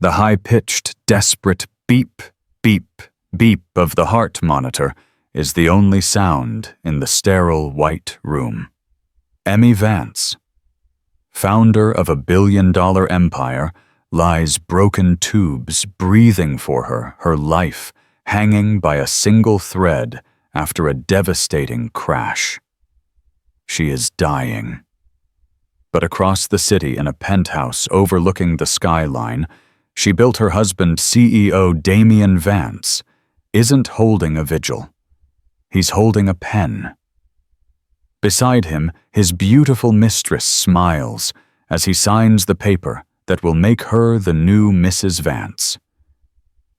The high-pitched, desperate beep, beep, beep of the heart monitor is the only sound in the sterile white room. Emmy Vance, founder of a billion-dollar empire, lies broken tubes breathing for her life hanging by a single thread after a devastating crash. She is dying. But across the city in a penthouse overlooking the skyline, she built her husband, CEO Damian Vance, isn't holding a vigil. He's holding a pen. Beside him, his beautiful mistress smiles as he signs the paper that will make her the new Mrs. Vance.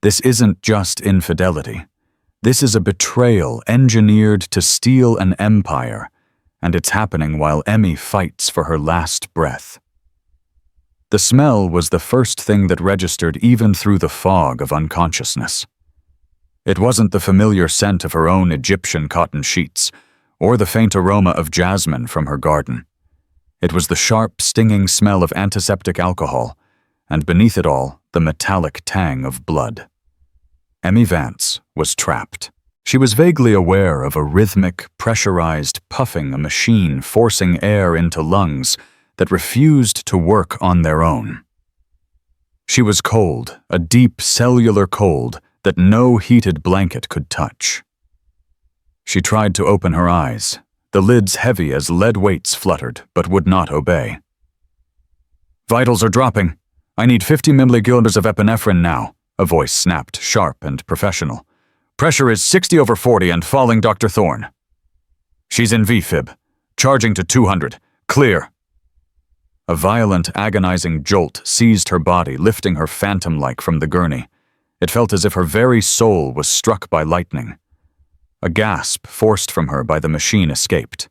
This isn't just infidelity. This is a betrayal engineered to steal an empire, and it's happening while Emmy fights for her last breath. The smell was the first thing that registered even through the fog of unconsciousness. It wasn't the familiar scent of her own Egyptian cotton sheets, or the faint aroma of jasmine from her garden. It was the sharp, stinging smell of antiseptic alcohol, and beneath it all, the metallic tang of blood. Emmy Vance was trapped. She was vaguely aware of a rhythmic, pressurized puffing, a machine forcing air into lungs that refused to work on their own. She was cold, a deep cellular cold that no heated blanket could touch. She tried to open her eyes, the lids heavy as lead weights fluttered, but would not obey. "Vitals are dropping. I need 50 milligauges of epinephrine now," a voice snapped, sharp and professional. "Pressure is 60/40 and falling, Dr. Thorne." "She's in V-fib. Charging to 200. Clear." A violent, agonizing jolt seized her body, lifting her phantom-like from the gurney. It felt as if her very soul was struck by lightning. A gasp forced from her by the machine escaped.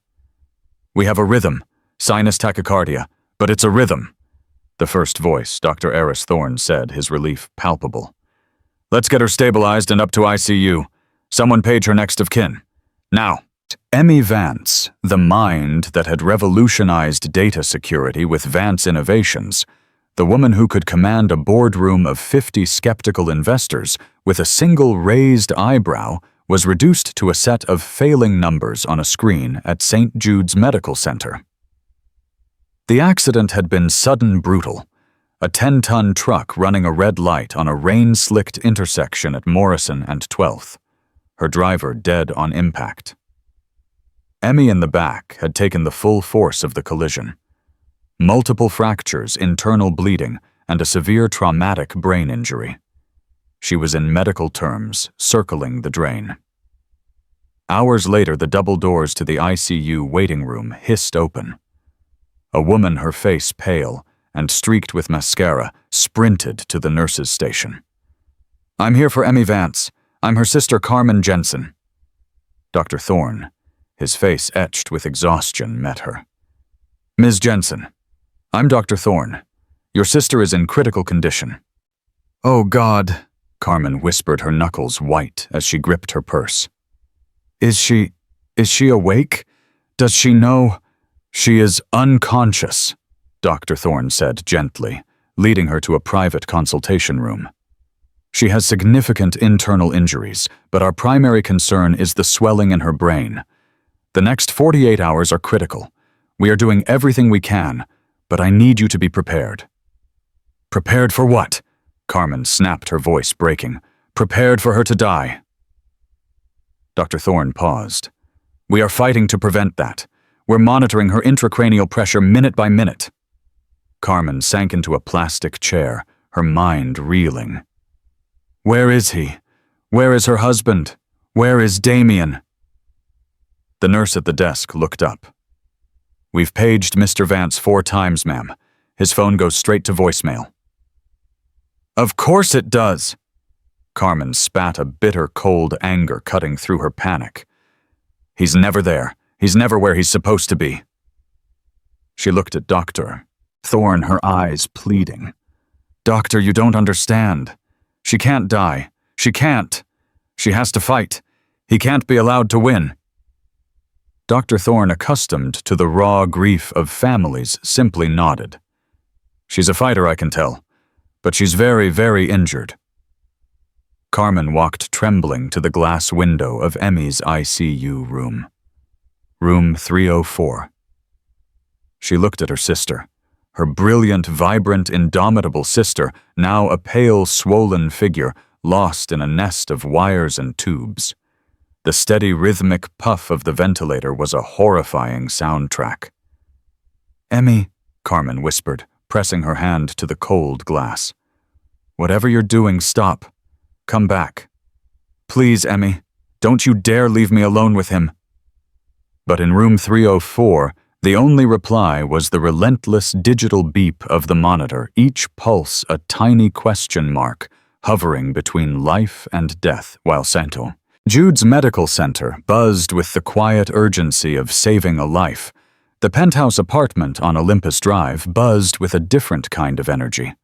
"We have a rhythm. Sinus tachycardia. But it's a rhythm," the first voice, Dr. Eris Thorne said, his relief palpable. "Let's get her stabilized and up to ICU. Someone page her next of kin. Now." Emmy Vance, the mind that had revolutionized data security with Vance Innovations, the woman who could command a boardroom of 50 skeptical investors with a single raised eyebrow, was reduced to a set of failing numbers on a screen at St. Jude's Medical Center. The accident had been sudden brutal, a 10-ton truck running a red light on a rain-slicked intersection at Morrison and 12th, her driver dead on impact. Emmy in the back had taken the full force of the collision. Multiple fractures, internal bleeding, and a severe traumatic brain injury. She was in medical terms, circling the drain. Hours later, the double doors to the ICU waiting room hissed open. A woman, her face pale and streaked with mascara, sprinted to the nurse's station. "I'm here for Emmy Vance. I'm her sister Carmen Jensen." Dr. Thorne, his face etched with exhaustion, met her. "Ms. Jensen, I'm Dr. Thorne. Your sister is in critical condition." "Oh, God," Carmen whispered, her knuckles white as she gripped her purse. Is she awake? Does she know?" "She is unconscious," Dr. Thorne said gently, leading her to a private consultation room. "She has significant internal injuries, but our primary concern is the swelling in her brain. The next 48 hours are critical. We are doing everything we can, but I need you to be prepared." "Prepared for what?" Carmen snapped, her voice breaking. "Prepared for her to die." Dr. Thorne paused. "We are fighting to prevent that. We're monitoring her intracranial pressure minute by minute." Carmen sank into a plastic chair, her mind reeling. "Where is he? Where is her husband? Where is Damien?" The nurse at the desk looked up. "We've paged Mr. Vance 4 times, ma'am. His phone goes straight to voicemail." "Of course it does!" Carmen spat, a bitter, cold anger cutting through her panic. "He's never there. He's never where he's supposed to be." She looked at Dr. Thorne, her eyes pleading. "Doctor, you don't understand. She can't die. She can't. She has to fight. He can't be allowed to win." Dr. Thorne, accustomed to the raw grief of families, simply nodded. "She's a fighter, I can tell. but she's very, very injured. Carmen walked trembling to the glass window of Emmy's ICU room. Room 304. She looked at her sister, her brilliant, vibrant, indomitable sister, now a pale, swollen figure, lost in a nest of wires and tubes. The steady, rhythmic puff of the ventilator was a horrifying soundtrack. "Emmy," Carmen whispered, pressing her hand to the cold glass. "Whatever you're doing, stop. Come back. Please, Emmy, don't you dare leave me alone with him." But in room 304, the only reply was the relentless digital beep of the monitor, each pulse a tiny question mark, hovering between life and death, while Jude's medical center buzzed with the quiet urgency of saving a life. The penthouse apartment on Olympus Drive buzzed with a different kind of energy.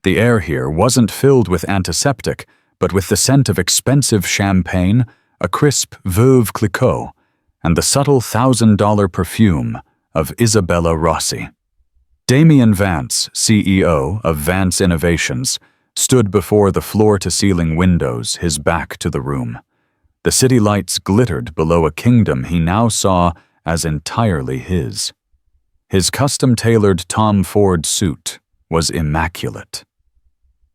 The air here wasn't filled with antiseptic, but with the scent of expensive champagne, a crisp Veuve Clicquot, and the subtle $1,000 perfume of Isabella Rossi. Damian Vance, CEO of Vance Innovations, stood before the floor-to-ceiling windows, his back to the room. The city lights glittered below a kingdom he now saw as entirely his. His custom-tailored Tom Ford suit was immaculate.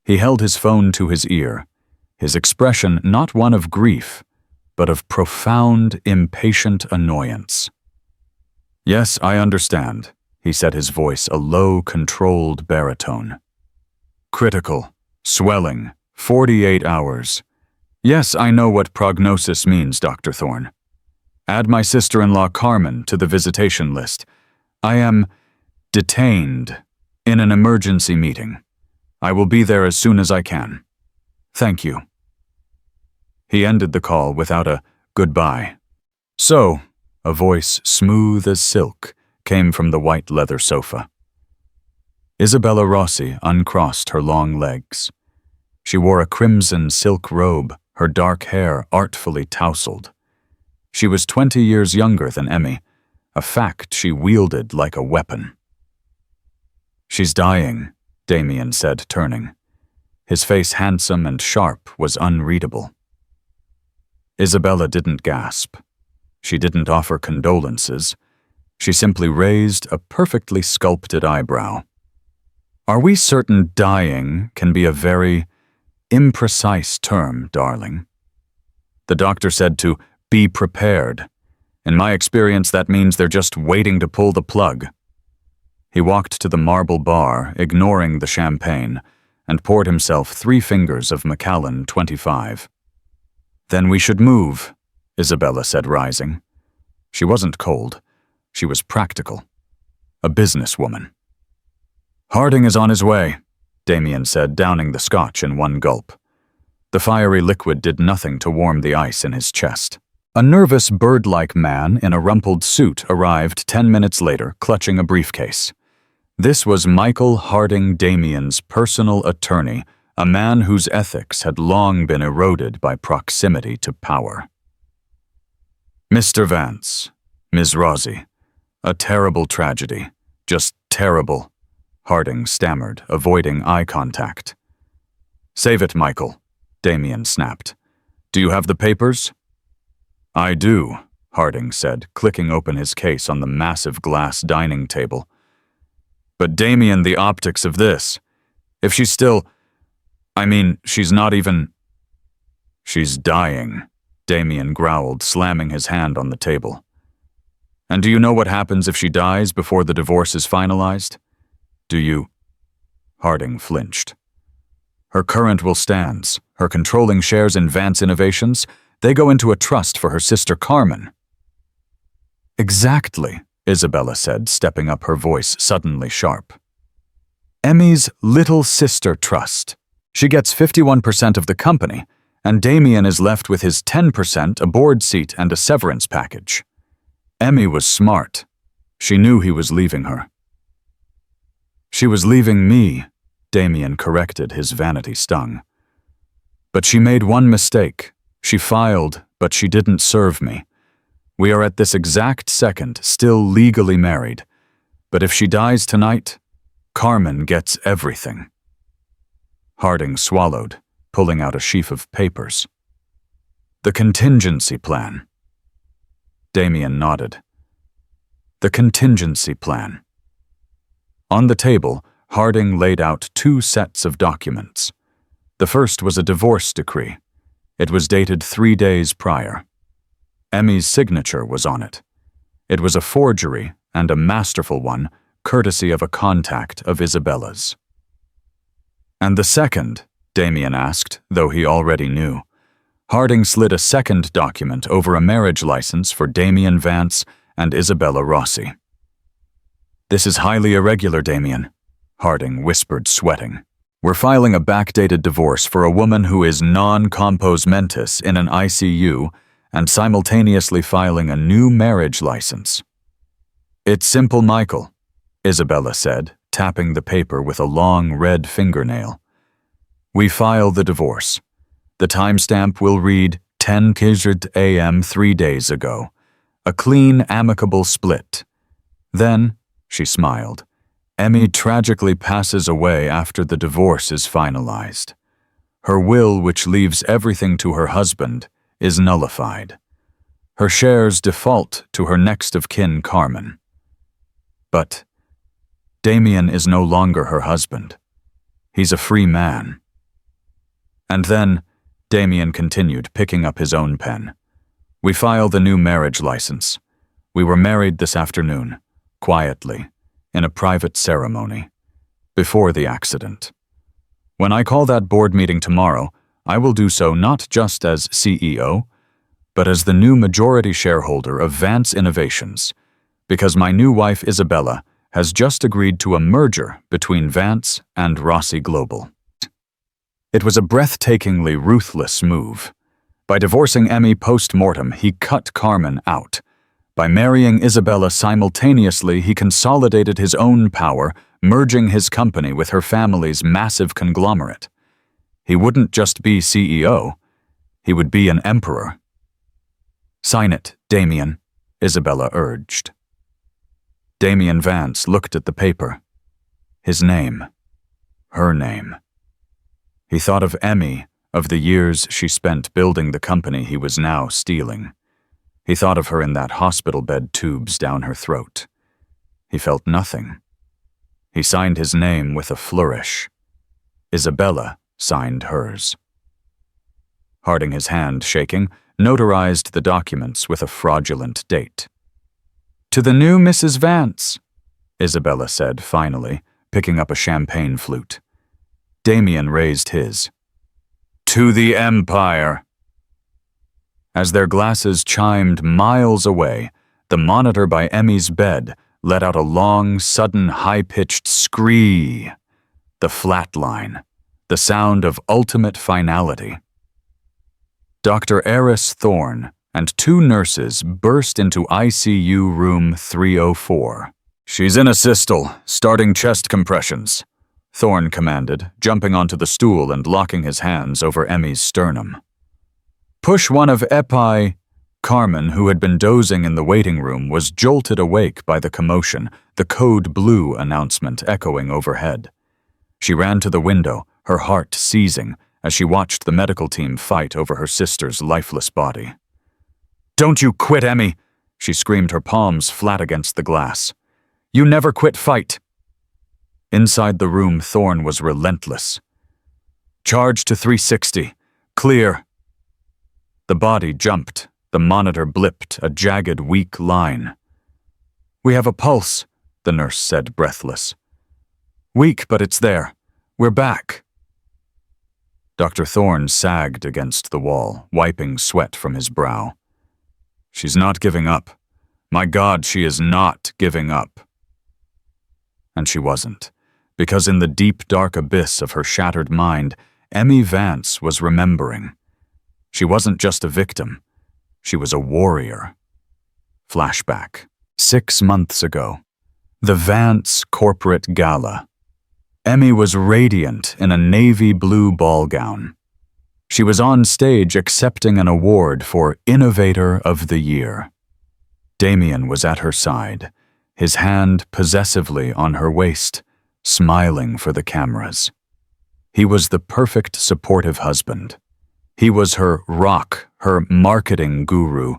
He held his phone to his ear, his expression not one of grief, but of profound, impatient annoyance. "Yes, I understand," he said, his voice a low, controlled baritone. "Critical, swelling, 48 hours. Yes, I know what prognosis means, Dr. Thorne. Add my sister-in-law Carmen to the visitation list. I am detained in an emergency meeting. I will be there as soon as I can. Thank you." He ended the call without a goodbye. "So," a voice smooth as silk came from the white leather sofa. Isabella Rossi uncrossed her long legs. She wore a crimson silk robe, her dark hair artfully tousled. She was 20 years younger than Emmy, a fact she wielded like a weapon. "She's dying," Damian said, turning. His face, handsome and sharp, was unreadable. Isabella didn't gasp. She didn't offer condolences. She simply raised a perfectly sculpted eyebrow. "Are we certain dying can be a very imprecise term, darling?" The doctor said to be prepared. In my experience, that means they're just waiting to pull the plug. He walked to the marble bar, ignoring the champagne, and poured himself 3 fingers of Macallan 25. "Then we should move," Isabella said, rising. She wasn't cold. She was practical. A businesswoman. "Harding is on his way," Damian said, downing the scotch in one gulp. The fiery liquid did nothing to warm the ice in his chest. A nervous, bird-like man in a rumpled suit arrived 10 minutes later, clutching a briefcase. This was Michael Harding Damian's personal attorney, a man whose ethics had long been eroded by proximity to power. "Mr. Vance, Ms. Rossi, a terrible tragedy, just terrible," Harding stammered, avoiding eye contact. "Save it, Michael," Damian snapped. "Do you have the papers?" "I do," Harding said, clicking open his case on the massive glass dining table. "But Damian, the optics of this. If she's still... she's not even..." "She's dying," Damian growled, slamming his hand on the table. "And do you know what happens if she dies before the divorce is finalized? Do you?" Harding flinched. "Her current will stands, her controlling shares in Vance Innovations, they go into a trust for her sister Carmen." "Exactly," Isabella said, stepping up, her voice suddenly sharp. "Emmy's little sister trust. She gets 51% of the company, and Damian is left with his 10%, a board seat, and a severance package. Emmy was smart. She knew he was leaving her." "She was leaving me," Damian corrected, his vanity stung. "But she made one mistake. She filed, but she didn't serve me. We are at this exact second still legally married. But if she dies tonight, Carmen gets everything." Harding swallowed, pulling out a sheaf of papers. The contingency plan. Damien nodded. The contingency plan. On the table, Harding laid out 2 sets of documents. The first was a divorce decree. It was dated 3 days prior. Emmy's signature was on it. It was a forgery, and a masterful one, courtesy of a contact of Isabella's. And the second? Damien asked, though he already knew. Harding slid a second document over a marriage license for Damien Vance and Isabella Rossi. This is highly irregular, Damien, Harding whispered, sweating. We're filing a backdated divorce for a woman who is non-compos mentis in an ICU and simultaneously filing a new marriage license. It's simple, Michael, Isabella said, tapping the paper with a long red fingernail. We file the divorce. The timestamp will read 10 Kizrt a.m. 3 days ago. A clean, amicable split. Then, she smiled, Emmy tragically passes away after the divorce is finalized. Her will, which leaves everything to her husband, is nullified. Her shares default to her next of kin, Carmen. But Damien is no longer her husband. He's a free man. And then, Damien continued, picking up his own pen. We file the new marriage license. We were married this afternoon, quietly, in a private ceremony, before the accident. When I call that board meeting tomorrow, I will do so not just as CEO, but as the new majority shareholder of Vance Innovations, because my new wife Isabella has just agreed to a merger between Vance and Rossi Global. It was a breathtakingly ruthless move. By divorcing Emmy post-mortem, he cut Carmen out. By marrying Isabella simultaneously, he consolidated his own power, merging his company with her family's massive conglomerate. He wouldn't just be CEO, he would be an emperor. Sign it, Damien, Isabella urged. Damien Vance looked at the paper. His name. Her name. He thought of Emmy, of the years she spent building the company he was now stealing. He thought of her in that hospital bed, tubes down her throat. He felt nothing. He signed his name with a flourish. Isabella signed hers. Harding, his hand shaking, notarized the documents with a fraudulent date. To the new Mrs. Vance, Isabella said finally, picking up a champagne flute. Damien raised his. To the Empire. As their glasses chimed miles away, the monitor by Emmy's bed let out a long, sudden, high-pitched scree. The flat line. The sound of ultimate finality. Dr. Eris Thorne and 2 nurses burst into ICU room 304. She's in a systole, starting chest compressions, Thorne commanded, jumping onto the stool and locking his hands over Emmy's sternum. Push one of Epi. Carmen, who had been dozing in the waiting room, was jolted awake by the commotion, the code blue announcement echoing overhead. She ran to the window, her heart seizing, as she watched the medical team fight over her sister's lifeless body. Don't you quit, Emmy, she screamed, her palms flat against the glass. You never quit fight. Inside the room, Thorne was relentless. Charge to 360. Clear. The body jumped. The monitor blipped, a jagged, weak line. We have a pulse, the nurse said, breathless. Weak, but it's there. We're back. Dr. Thorne sagged against the wall, wiping sweat from his brow. She's not giving up. My God, she is not giving up. And she wasn't, because in the deep, dark abyss of her shattered mind, Emmy Vance was remembering. She wasn't just a victim. She was a warrior. Flashback. 6 months ago. The Vance Corporate Gala. Emmy was radiant in a navy blue ball gown. She was on stage accepting an award for Innovator of the Year. Damien was at her side, his hand possessively on her waist, smiling for the cameras. He was the perfect supportive husband. He was her rock, her marketing guru,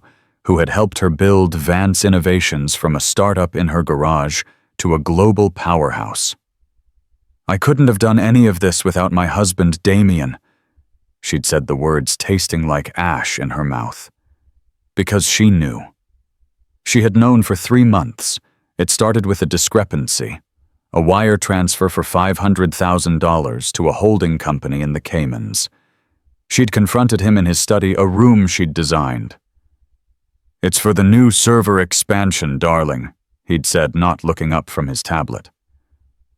who had helped her build Vance Innovations from a startup in her garage to a global powerhouse. "I couldn't have done any of this without my husband, Damien." She'd said the words tasting like ash in her mouth. Because she knew. She had known for 3 months. It started with a discrepancy, a wire transfer for $500,000 to a holding company in the Caymans. She'd confronted him in his study, a room she'd designed. "It's for the new server expansion, darling," he'd said, not looking up from his tablet.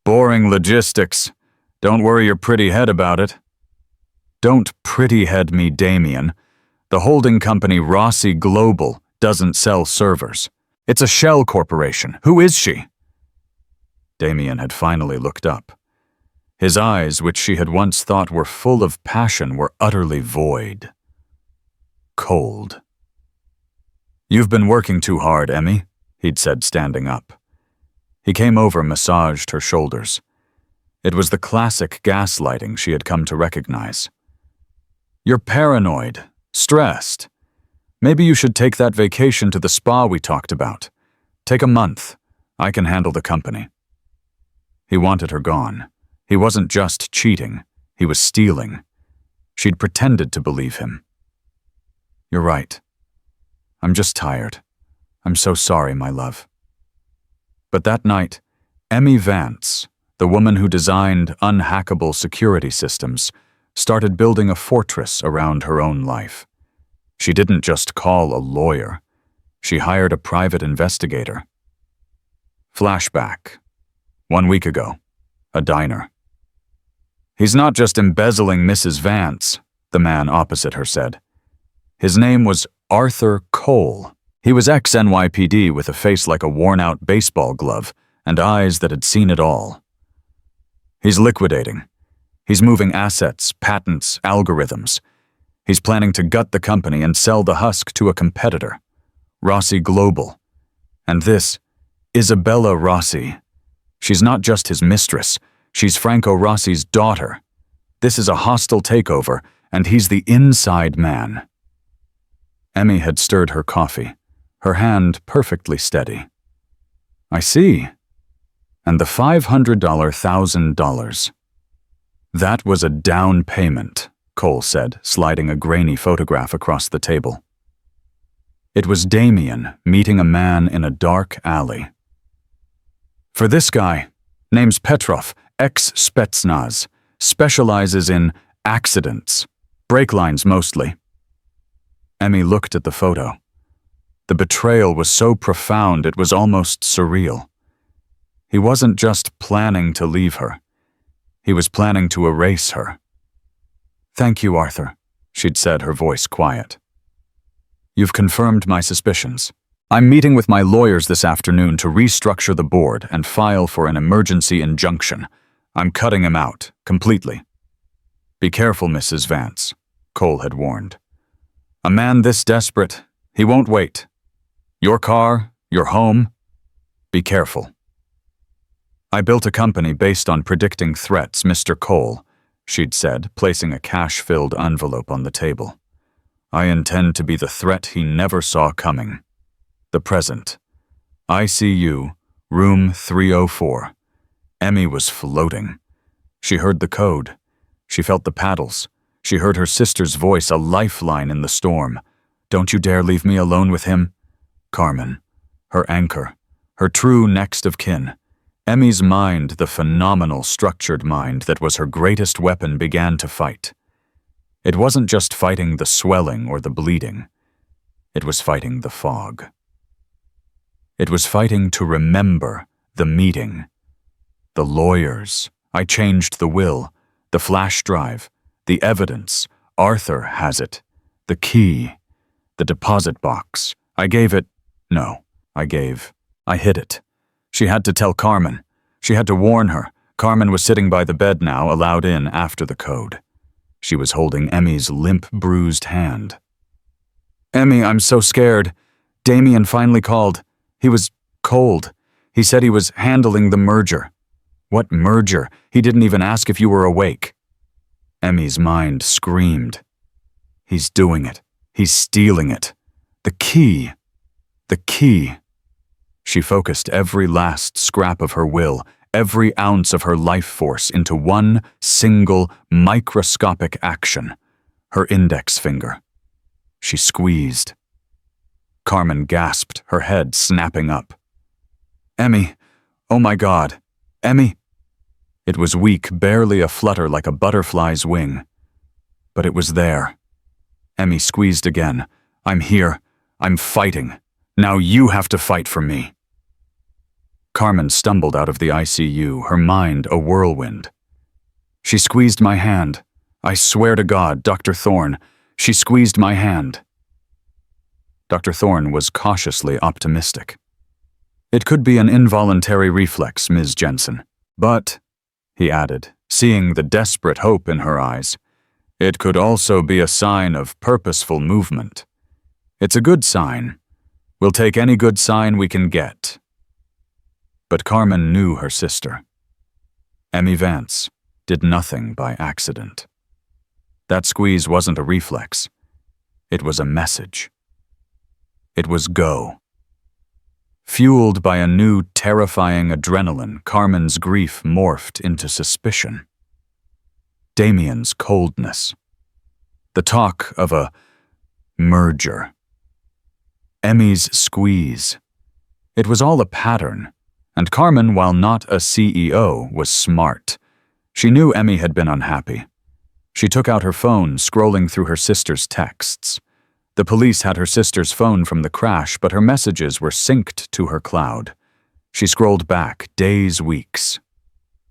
"Boring logistics. Don't worry your pretty head about it." "Don't pretty head me, Damien. The holding company Rossi Global doesn't sell servers. It's a shell corporation. Who is she?" Damien had finally looked up. His eyes, which she had once thought were full of passion, were utterly void. Cold. "You've been working too hard, Emmy," he'd said, standing up. He came over, massaged her shoulders. It was the classic gaslighting she had come to recognize. "You're paranoid, stressed. Maybe you should take that vacation to the spa we talked about. Take a month. I can handle the company." He wanted her gone. He wasn't just cheating. He was stealing. She'd pretended to believe him. "You're right. I'm just tired. I'm so sorry, my love." But that night, Emmy Vance, the woman who designed unhackable security systems, started building a fortress around her own life. She didn't just call a lawyer. She hired a private investigator. Flashback. 1 week ago. A diner. "He's not just embezzling Mrs. Vance," the man opposite her said. His name was Arthur Cole. He was ex-NYPD with a face like a worn-out baseball glove and eyes that had seen it all. "He's liquidating. He's moving assets, patents, algorithms. He's planning to gut the company and sell the husk to a competitor, Rossi Global. And this, Isabella Rossi. She's not just his mistress, she's Franco Rossi's daughter. This is a hostile takeover, and he's the inside man." Emmy had stirred her coffee, her hand perfectly steady. "I see. And the $500,000. That was a down payment," Cole said, sliding a grainy photograph across the table. It was Damien meeting a man in a dark alley. "For this guy, name's Petrov, ex-Spetsnaz, specializes in accidents, brake lines mostly." Emmy looked at the photo. The betrayal was so profound it was almost surreal. He wasn't just planning to leave her. He was planning to erase her. "Thank you, Arthur," she'd said, her voice quiet. "You've confirmed my suspicions. I'm meeting with my lawyers this afternoon to restructure the board and file for an emergency injunction. I'm cutting him out, completely." "Be careful, Mrs. Vance," Cole had warned. "A man this desperate, he won't wait. Your car, your home, be careful." "I built a company based on predicting threats, Mr. Cole," she'd said, placing a cash-filled envelope on the table. "I intend to be the threat he never saw coming. The present. ICU, room 304. Emmy was floating. She heard the code. She felt the paddles. She heard her sister's voice, a lifeline in the storm. "Don't you dare leave me alone with him." Carmen, her anchor, her true next of kin. Emmy's mind, the phenomenal, structured mind that was her greatest weapon, began to fight. It wasn't just fighting the swelling or the bleeding. It was fighting the fog. It was fighting to remember the meeting. The lawyers. I changed the will. The flash drive. The evidence. Arthur has it. The key. The deposit box. I gave it. No, I hid it. She had to tell Carmen. She had to warn her. Carmen was sitting by the bed now, allowed in after the code. She was holding Emmy's limp, bruised hand. "Emmy, I'm so scared. Damien finally called. He was cold. He said he was handling the merger." "What merger? He didn't even ask if you were awake." Emmy's mind screamed. He's doing it. He's stealing it. The key. The key. She focused every last scrap of her will, every ounce of her life force into one single microscopic action, her index finger. She squeezed. Carmen gasped, her head snapping up. Emmy, oh my God, Emmy. It was weak, barely a flutter like a butterfly's wing. But it was there. Emmy squeezed again. I'm here. I'm fighting. Now you have to fight for me. Carmen stumbled out of the ICU, her mind a whirlwind. She squeezed my hand. I swear to God, Dr. Thorne, she squeezed my hand. Dr. Thorne was cautiously optimistic. It could be an involuntary reflex, Ms. Jensen. But, he added, seeing the desperate hope in her eyes, it could also be a sign of purposeful movement. It's a good sign. We'll take any good sign we can get. But Carmen knew her sister. Emmy Vance did nothing by accident. That squeeze wasn't a reflex. It was a message. It was go. Fueled by a new, terrifying adrenaline, Carmen's grief morphed into suspicion. Damien's coldness. The talk of a merger. Emmy's squeeze. It was all a pattern, and Carmen, while not a CEO, was smart. She knew Emmy had been unhappy. She took out her phone, scrolling through her sister's texts. The police had her sister's phone from the crash, but her messages were synced to her cloud. She scrolled back, days, weeks.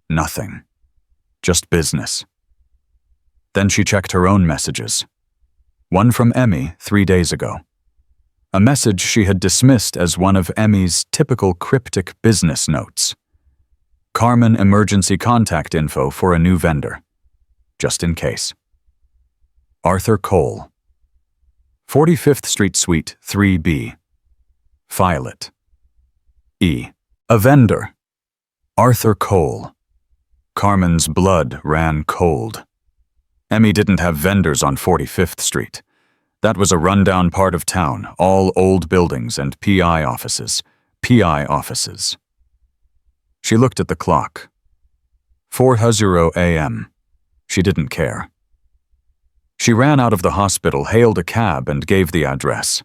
Nothing. Just business. Then she checked her own messages. One from Emmy 3 days ago. A message she had dismissed as one of Emmy's typical cryptic business notes. Carmen emergency contact info for a new vendor. Just in case. Arthur Cole. 45th Street Suite 3B. File it. E. A vendor. Arthur Cole. Carmen's blood ran cold. Emmy didn't have vendors on 45th Street. That was a rundown part of town, all old buildings and PI offices. PI offices. She looked at the clock. 4:00 a.m. She didn't care. She ran out of the hospital, hailed a cab, and gave the address.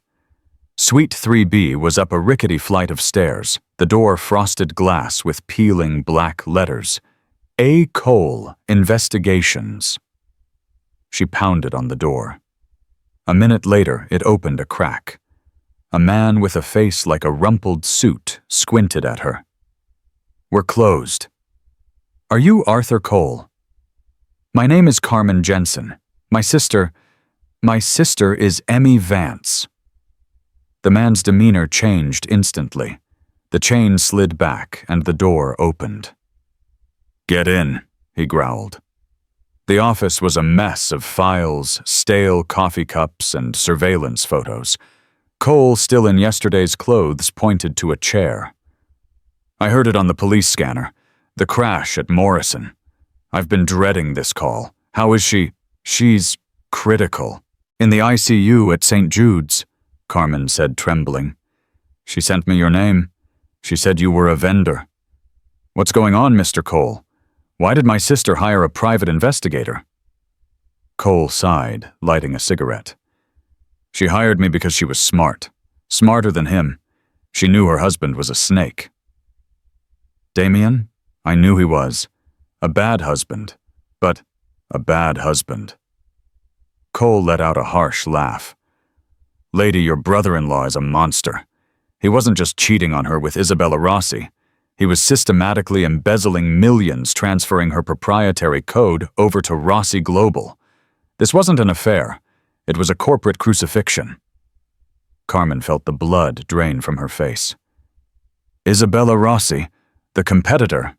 Suite 3B was up a rickety flight of stairs, the door frosted glass with peeling black letters. A. Cole, Investigations. She pounded on the door. A minute later, it opened a crack. A man with a face like a rumpled suit squinted at her. We're closed. Are you Arthur Cole? My name is Carmen Jensen. My sister is Emmy Vance. The man's demeanor changed instantly. The chain slid back and the door opened. Get in, he growled. The office was a mess of files, stale coffee cups, and surveillance photos. Cole, still in yesterday's clothes, pointed to a chair. I heard it on the police scanner. The crash at Morrison. I've been dreading this call. How is she? She's critical. In the ICU at St. Jude's, Carmen said, trembling. She sent me your name. She said you were a vendor. What's going on, Mr. Cole? Why did my sister hire a private investigator? Cole sighed, lighting a cigarette. She hired me because she was smart. Smarter than him. She knew her husband was a snake. Damien? I knew he was. A bad husband. But a bad husband. Cole let out a harsh laugh. Lady, your brother-in-law is a monster. He wasn't just cheating on her with Isabella Rossi. He was systematically embezzling millions, transferring her proprietary code over to Rossi Global. This wasn't an affair. It was a corporate crucifixion. Carmen felt the blood drain from her face. Isabella Rossi, the competitor.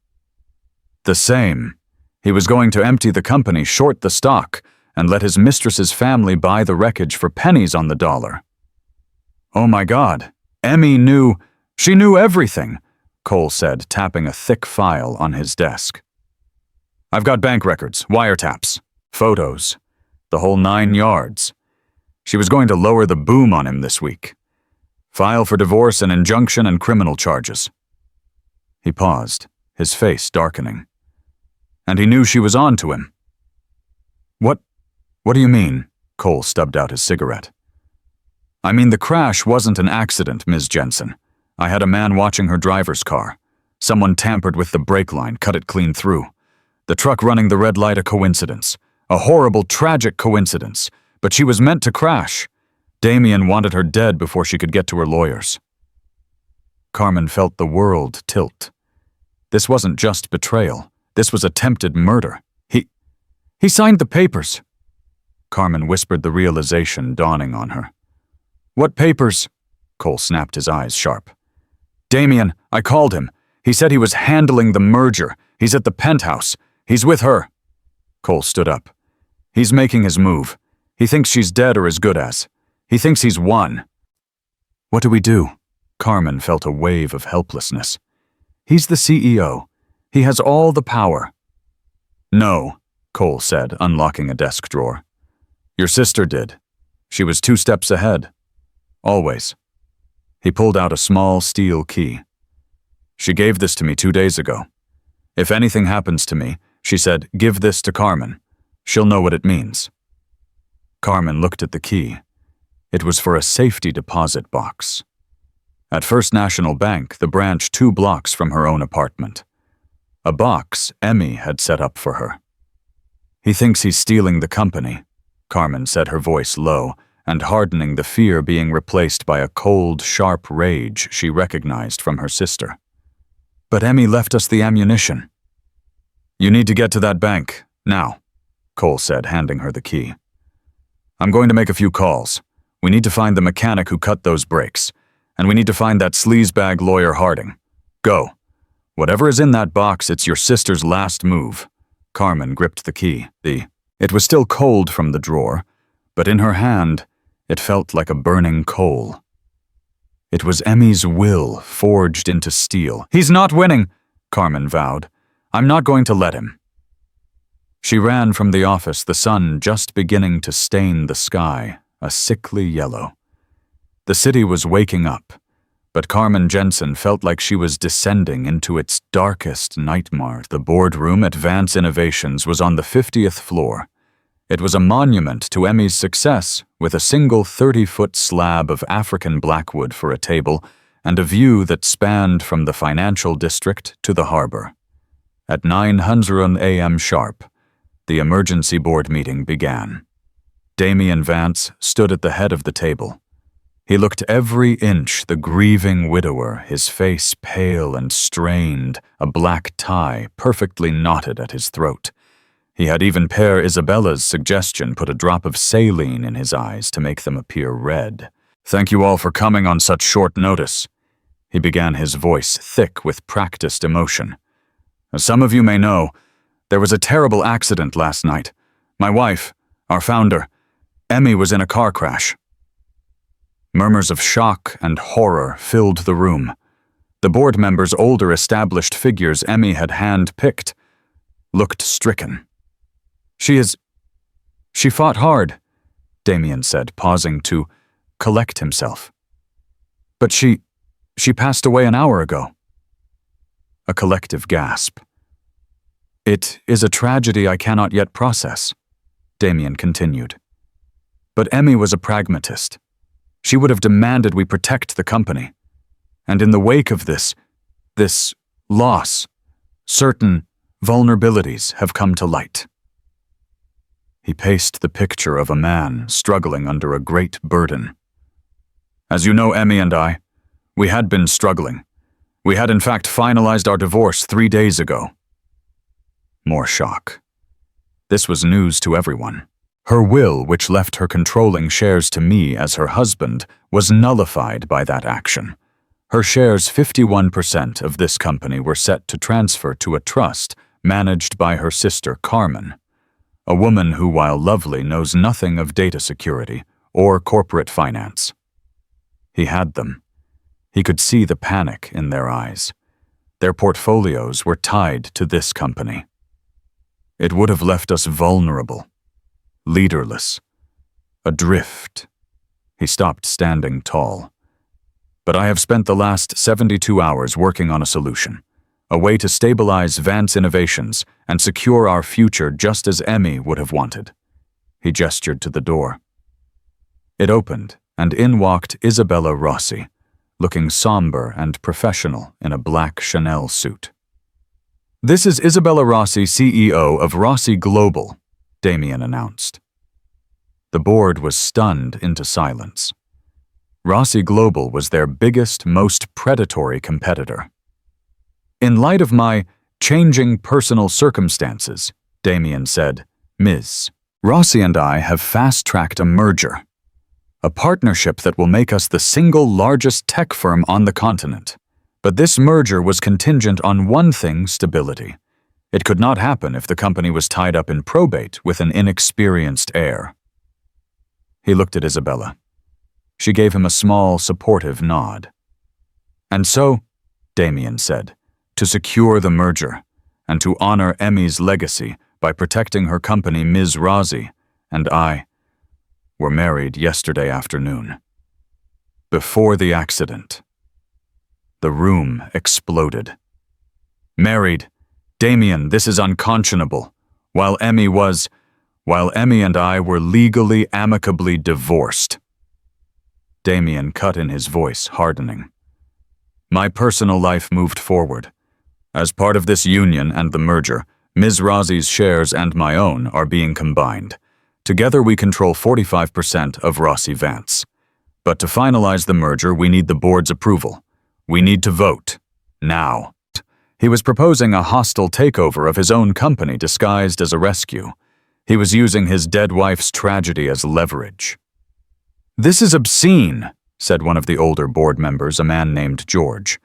The same. He was going to empty the company, short the stock, and let his mistress's family buy the wreckage for pennies on the dollar. Oh my God, Emmy knew. She knew everything, Cole said, tapping a thick file on his desk. I've got bank records, wiretaps. Photos. The whole 9 yards. She was going to lower the boom on him this week. File for divorce and injunction and criminal charges. He paused, his face darkening. And he knew she was on to him. What do you mean? Cole stubbed out his cigarette. I mean, the crash wasn't an accident, Ms. Jensen. I had a man watching her driver's car. Someone tampered with the brake line, cut it clean through. The truck running the red light, a coincidence. A horrible, tragic coincidence. But she was meant to crash. Damien wanted her dead before she could get to her lawyers. Carmen felt the world tilt. This wasn't just betrayal. This was attempted murder. He signed the papers. Carmen whispered, the realization dawning on her. What papers? Cole snapped, his eyes sharp. Damien, I called him. He said he was handling the merger. He's at the penthouse. He's with her. Cole stood up. He's making his move. He thinks she's dead or as good as. He thinks he's won. What do we do? Carmen felt a wave of helplessness. He's the CEO. He has all the power. No, Cole said, unlocking a desk drawer. Your sister did. She was 2 steps ahead. Always. He pulled out a small steel key. She gave this to me 2 days ago. If anything happens to me, she said, give this to Carmen. She'll know what it means. Carmen looked at the key. It was for a safety deposit box. At First National Bank, the branch 2 blocks from her own apartment. A box Emmy had set up for her. He thinks he's stealing the company, Carmen said, her voice low, and hardening the fear being replaced by a cold, sharp rage she recognized from her sister. But Emmy left us the ammunition. You need to get to that bank, now, Cole said, handing her the key. I'm going to make a few calls. We need to find the mechanic who cut those brakes, and we need to find that sleazebag lawyer Harding. Go. Whatever is in that box, it's your sister's last move. Carmen gripped the key. It was still cold from the drawer, but in her hand, it felt like a burning coal. It was Emmy's will forged into steel. He's not winning, Carmen vowed. I'm not going to let him. She ran from the office, the sun just beginning to stain the sky, a sickly yellow. The city was waking up, but Carmen Jensen felt like she was descending into its darkest nightmare. The boardroom at Vance Innovations was on the 50th floor. It was a monument to Emmy's success, with a single 30-foot slab of African blackwood for a table and a view that spanned from the financial district to the harbor. At 9:00 a.m. sharp, the emergency board meeting began. Damien Vance stood at the head of the table. He looked every inch the grieving widower, his face pale and strained, a black tie perfectly knotted at his throat. He had even Père Isabella's suggestion put a drop of saline in his eyes to make them appear red. Thank you all for coming on such short notice. He began, his voice thick with practiced emotion. As some of you may know, there was a terrible accident last night. My wife, our founder, Emmy, was in a car crash. Murmurs of shock and horror filled the room. The board members, older established figures Emmy had hand-picked, looked stricken. She fought hard, Damien said, pausing to collect himself. But she passed away an hour ago. A collective gasp. It is a tragedy I cannot yet process, Damien continued. But Emmy was a pragmatist. She would have demanded we protect the company. And in the wake of this loss, certain vulnerabilities have come to light. He paced the picture of a man struggling under a great burden. As you know, Emmy and I, we had been struggling. We had in fact finalized our divorce 3 days ago. More shock. This was news to everyone. Her will, which left her controlling shares to me as her husband, was nullified by that action. Her shares, 51% of this company, were set to transfer to a trust managed by her sister Carmen, a woman who, while lovely, knows nothing of data security or corporate finance. He had them. He could see the panic in their eyes. Their portfolios were tied to this company. It would have left us vulnerable, leaderless, adrift. He stopped standing tall. But I have spent the last 72 hours working on a solution, a way to stabilize Vance Innovations and secure our future just as Emmy would have wanted. He gestured to the door. It opened, and in walked Isabella Rossi, looking somber and professional in a black Chanel suit. "This is Isabella Rossi, CEO of Rossi Global," Damien announced. The board was stunned into silence. Rossi Global was their biggest, most predatory competitor. "In light of my changing personal circumstances," Damien said, "Ms. Rossi and I have fast-tracked a merger. A partnership that will make us the single largest tech firm on the continent. But this merger was contingent on one thing: stability. It could not happen if the company was tied up in probate with an inexperienced heir." He looked at Isabella. She gave him a small, supportive nod. "And so," Damien said, "to secure the merger, and to honor Emmy's legacy by protecting her company, Ms. Rossi and I were married yesterday afternoon. Before the accident." The room exploded. "Married? Damien, this is unconscionable. While Emmy and I were legally, amicably divorced." Damien cut in, his voice hardening. "My personal life moved forward. As part of this union and the merger, Ms. Rossi's shares and my own are being combined. Together we control 45% of Rossi Vance. But to finalize the merger, we need the board's approval. We need to vote. Now." He was proposing a hostile takeover of his own company disguised as a rescue. He was using his dead wife's tragedy as leverage. "This is obscene," said one of the older board members, a man named George.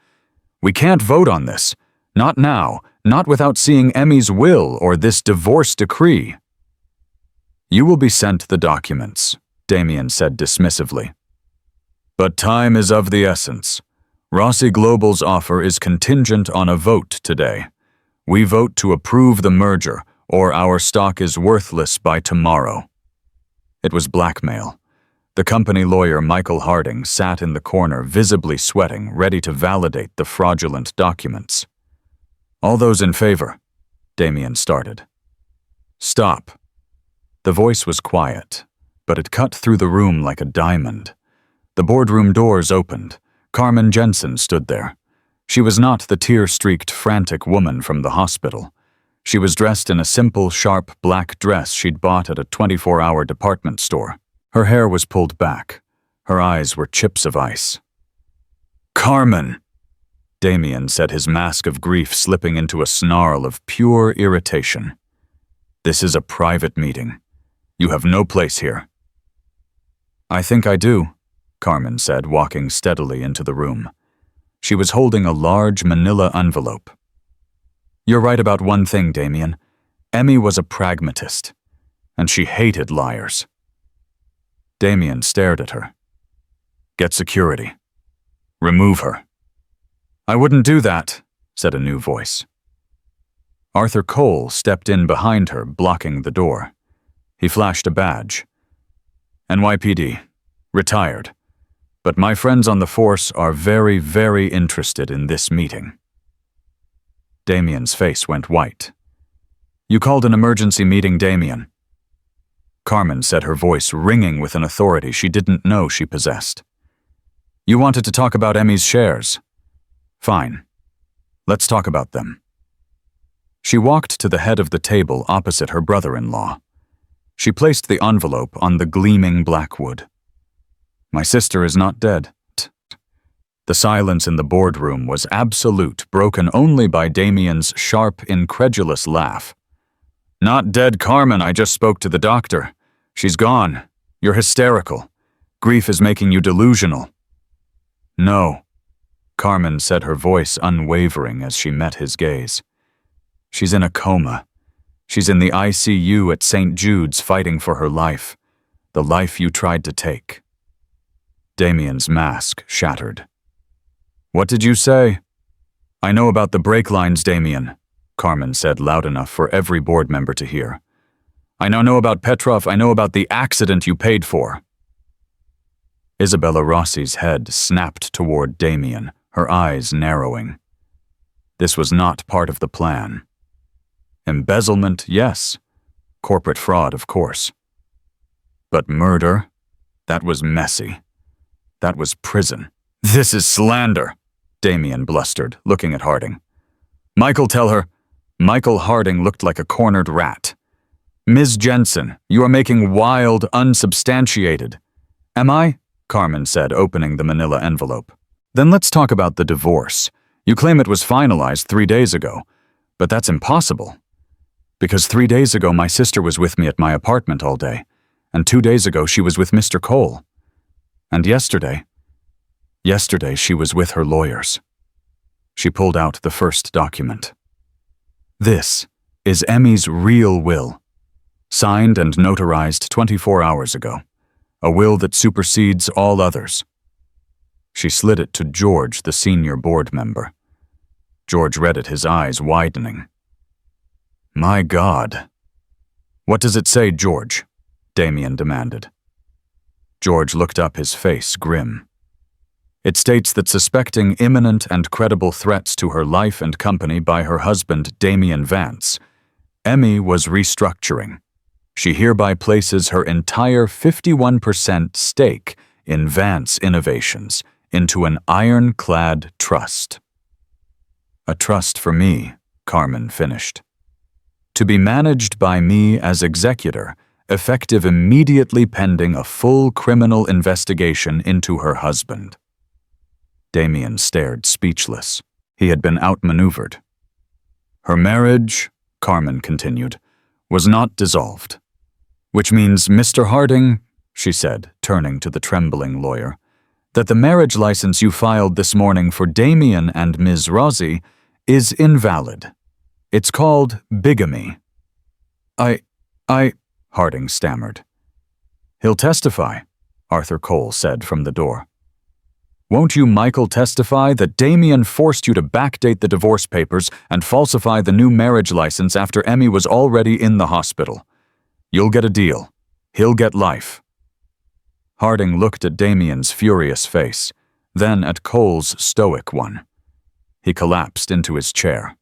"We can't vote on this. Not now, not without seeing Emmy's will or this divorce decree." "You will be sent the documents," Damien said dismissively. "But time is of the essence. Rossi Global's offer is contingent on a vote today. We vote to approve the merger, or our stock is worthless by tomorrow." It was blackmail. The company lawyer, Michael Harding, sat in the corner, visibly sweating, ready to validate the fraudulent documents. "All those in favor," Damien started. "Stop." The voice was quiet, but it cut through the room like a diamond. The boardroom doors opened. Carmen Jensen stood there. She was not the tear-streaked, frantic woman from the hospital. She was dressed in a simple, sharp black dress she'd bought at a 24-hour department store. Her hair was pulled back. Her eyes were chips of ice. "Carmen," Damien said, his mask of grief slipping into a snarl of pure irritation. "This is a private meeting. You have no place here." "I think I do," Carmen said, walking steadily into the room. She was holding a large manila envelope. "You're right about one thing, Damien. Emmy was a pragmatist, and she hated liars." Damien stared at her. "Get security. Remove her." "I wouldn't do that," said a new voice. Arthur Cole stepped in behind her, blocking the door. He flashed a badge. "NYPD. Retired. But my friends on the force are very, very interested in this meeting." Damien's face went white. "You called an emergency meeting, Damien." Carmen said, her voice ringing with an authority she didn't know she possessed. "You wanted to talk about Emmy's shares. Fine. Let's talk about them." She walked to the head of the table opposite her brother-in-law. She placed the envelope on the gleaming blackwood. "My sister is not dead." The silence in the boardroom was absolute, broken only by Damien's sharp, incredulous laugh. "Not dead, Carmen. I just spoke to the doctor. She's gone. You're hysterical. Grief is making you delusional." "No," Carmen said, her voice unwavering as she met his gaze. "She's in a coma. She's in the ICU at St. Jude's fighting for her life. The life you tried to take." Damien's mask shattered. "What did you say?" "I know about the brake lines, Damien," Carmen said loud enough for every board member to hear. I now know about Petrov. I know about the accident you paid for." Isabella Rossi's head snapped toward Damien, her eyes narrowing. This was not part of the plan. Embezzlement, yes. Corporate fraud, of course. But murder? That was messy. That was prison. "This is slander," Damien blustered, looking at Harding. "Michael, tell her." Michael Harding looked like a cornered rat. "Ms. Jensen, you are making wild, unsubstantiated." "Am I?" Carmen said, opening the manila envelope. "Then let's talk about the divorce. You claim it was finalized 3 days ago, but that's impossible. Because 3 days ago my sister was with me at my apartment all day, and 2 days ago she was with Mr. Cole. And yesterday she was with her lawyers." She pulled out the first document. "This is Emmy's real will, signed and notarized 24 hours ago, a will that supersedes all others." She slid it to George, the senior board member. George read it, his eyes widening. "My God." "What does it say, George?" Damien demanded. George looked up, his face grim. "It states that suspecting imminent and credible threats to her life and company by her husband, Damien Vance, Emmy was restructuring. She hereby places her entire 51% stake in Vance Innovations into an ironclad trust." "A trust for me," Carmen finished. "To be managed by me as executor, effective immediately pending a full criminal investigation into her husband." Damien stared speechless. He had been outmaneuvered. "Her marriage," Carmen continued, "was not dissolved. Which means, Mr. Harding," she said, turning to the trembling lawyer, "that the marriage license you filed this morning for Damien and Ms. Rossi is invalid. It's called bigamy." I, Harding stammered. "He'll testify," Arthur Cole said from the door. "Won't you, Michael, testify that Damien forced you to backdate the divorce papers and falsify the new marriage license after Emmy was already in the hospital? You'll get a deal. He'll get life." Harding looked at Damien's furious face, then at Cole's stoic one. He collapsed into his chair.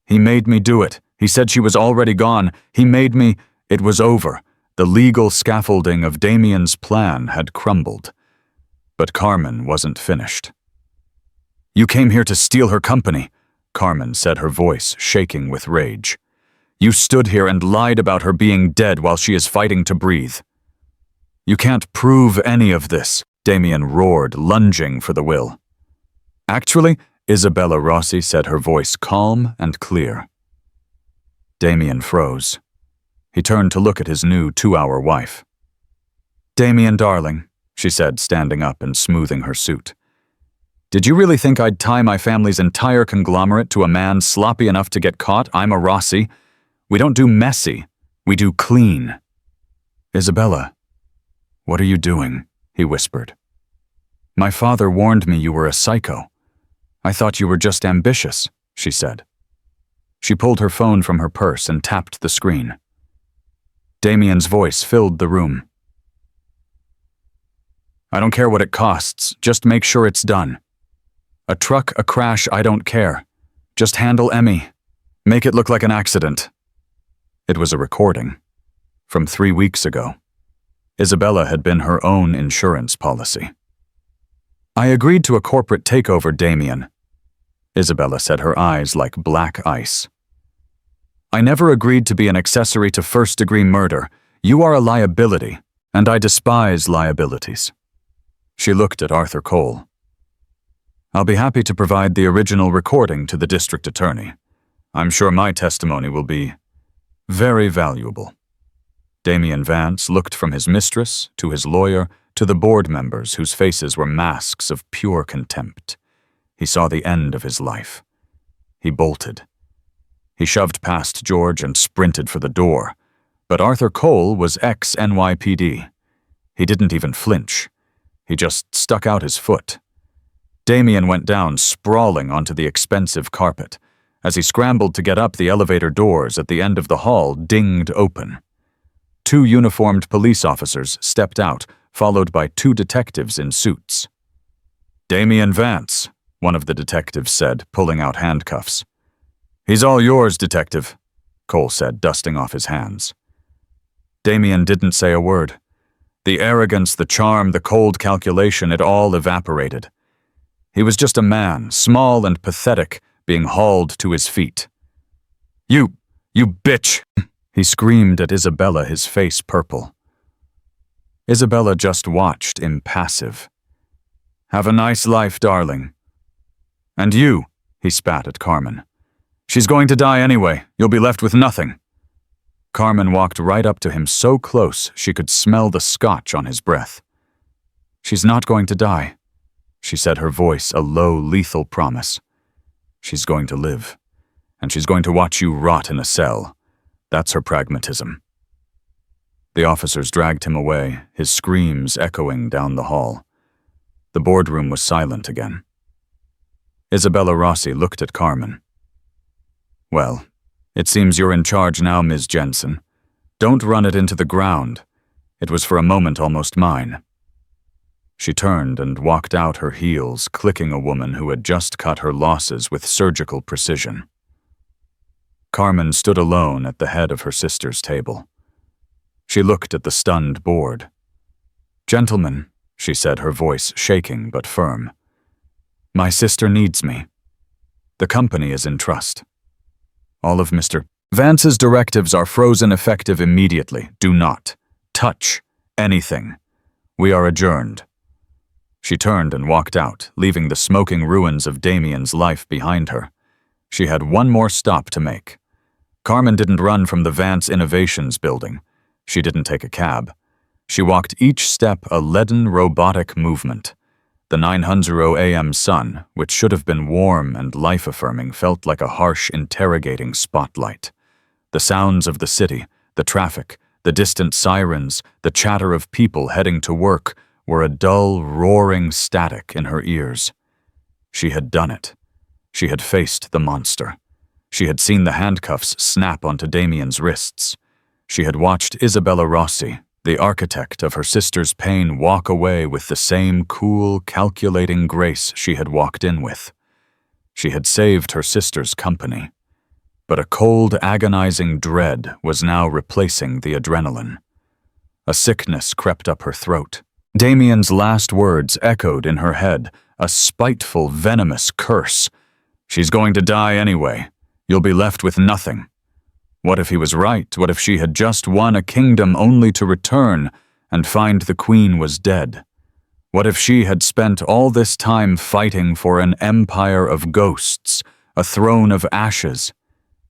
"He made me do it. He said she was already gone. He made me. It was over. The legal scaffolding of Damien's plan had crumbled." But Carmen wasn't finished. "You came here to steal her company," Carmen said, her voice shaking with rage. "You stood here and lied about her being dead while she is fighting to breathe." "You can't prove any of this," Damien roared, lunging for the will. "Actually," Isabella Rossi said, her voice calm and clear. Damien froze. He turned to look at his new 2-hour wife. "Damien, darling," she said, standing up and smoothing her suit. "Did you really think I'd tie my family's entire conglomerate to a man sloppy enough to get caught? I'm a Rossi. We don't do messy. We do clean." "Isabella, what are you doing?" he whispered. "My father warned me you were a psycho. I thought you were just ambitious," she said. She pulled her phone from her purse and tapped the screen. Damien's voice filled the room. "I don't care what it costs. Just make sure it's done. A truck, a crash, I don't care. Just handle Emmy. Make it look like an accident." It was a recording. From 3 weeks ago. Isabella had been her own insurance policy. "I agreed to a corporate takeover, Damien," Isabella said, her eyes like black ice. "I never agreed to be an accessory to first-degree murder. You are a liability, and I despise liabilities." She looked at Arthur Cole. "I'll be happy to provide the original recording to the district attorney. I'm sure my testimony will be very valuable." Damien Vance looked from his mistress to his lawyer to the board members whose faces were masks of pure contempt. He saw the end of his life. He bolted. He shoved past George and sprinted for the door, but Arthur Cole was ex-NYPD. He didn't even flinch. He just stuck out his foot. Damien went down sprawling onto the expensive carpet. As he scrambled to get up, the elevator doors at the end of the hall dinged open. 2 uniformed police officers stepped out, followed by 2 detectives in suits. "Damien Vance," one of the detectives said, pulling out handcuffs. "He's all yours, Detective," Cole said, dusting off his hands. Damien didn't say a word. The arrogance, the charm, the cold calculation, it all evaporated. He was just a man, small and pathetic, being hauled to his feet. You bitch!" He screamed at Isabella, his face purple. Isabella just watched, impassive. "Have a nice life, darling." "And you," he spat at Carmen. "She's going to die anyway. You'll be left with nothing." Carmen walked right up to him so close she could smell the scotch on his breath. "She's not going to die," she said, her voice a low, lethal promise. "She's going to live, and she's going to watch you rot in a cell. That's her pragmatism." The officers dragged him away, his screams echoing down the hall. The boardroom was silent again. Isabella Rossi looked at Carmen. "Well, it seems you're in charge now, Ms. Jensen. Don't run it into the ground. It was for a moment almost mine." She turned and walked out, her heels clicking a woman who had just cut her losses with surgical precision. Carmen stood alone at the head of her sister's table. She looked at the stunned board. "Gentlemen," she said, her voice shaking but firm, "my sister needs me. The company is in trust. All of Mr. Vance's directives are frozen effective immediately. Do not touch anything. We are adjourned." She turned and walked out, leaving the smoking ruins of Damien's life behind her. She had one more stop to make. Carmen didn't run from the Vance Innovations building. She didn't take a cab. She walked each step a leaden, robotic movement. The 900 a.m. sun, which should have been warm and life-affirming, felt like a harsh, interrogating spotlight. The sounds of the city, the traffic, the distant sirens, the chatter of people heading to work were a dull, roaring static in her ears. She had done it. She had faced the monster. She had seen the handcuffs snap onto Damien's wrists. She had watched Isabella Rossi, the architect of her sister's pain, walk away with the same cool, calculating grace she had walked in with. She had saved her sister's company. But a cold, agonizing dread was now replacing the adrenaline. A sickness crept up her throat. Damien's last words echoed in her head, a spiteful, venomous curse. "She's going to die anyway. You'll be left with nothing." What if he was right? What if she had just won a kingdom only to return and find the queen was dead? What if she had spent all this time fighting for an empire of ghosts, a throne of ashes?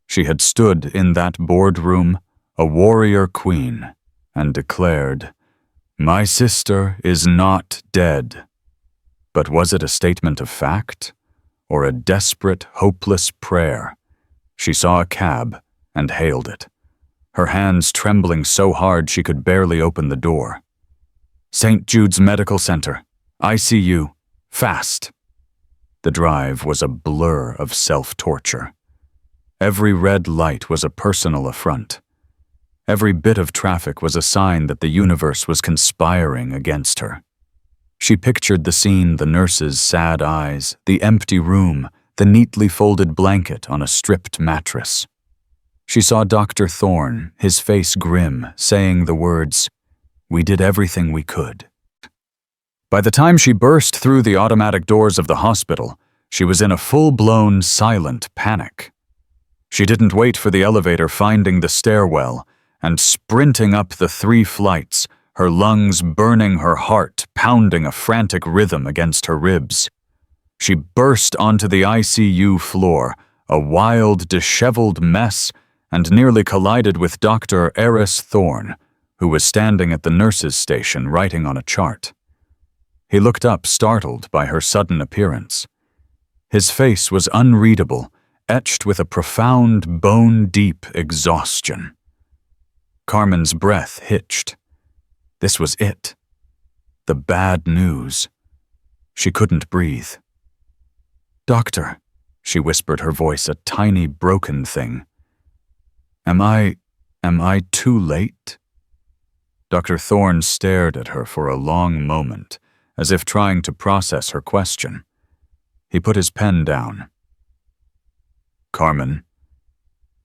She had stood in that boardroom, a warrior queen, and declared, "My sister is not dead." But was it a statement of fact, or a desperate, hopeless prayer? She saw a cab and hailed it, her hands trembling so hard she could barely open the door. "St. Jude's Medical Center, ICU, fast." The drive was a blur of self-torture. Every red light was a personal affront. Every bit of traffic was a sign that the universe was conspiring against her. She pictured the scene, the nurse's sad eyes, the empty room, the neatly folded blanket on a stripped mattress. She saw Dr. Thorne, his face grim, saying the words, "We did everything we could." By the time she burst through the automatic doors of the hospital, she was in a full-blown, silent panic. She didn't wait for the elevator, finding the stairwell, and sprinting up the 3 flights, her lungs burning, her heart pounding a frantic rhythm against her ribs. She burst onto the ICU floor, a wild, disheveled mess, and nearly collided with Dr. Eris Thorne, who was standing at the nurse's station writing on a chart. He looked up, startled by her sudden appearance. His face was unreadable, etched with a profound, bone-deep exhaustion. Carmen's breath hitched. This was it. The bad news. She couldn't breathe. "Doctor," she whispered, her voice a tiny, broken thing. Am I too late?" Dr. Thorne stared at her for a long moment, as if trying to process her question. He put his pen down. Carmen,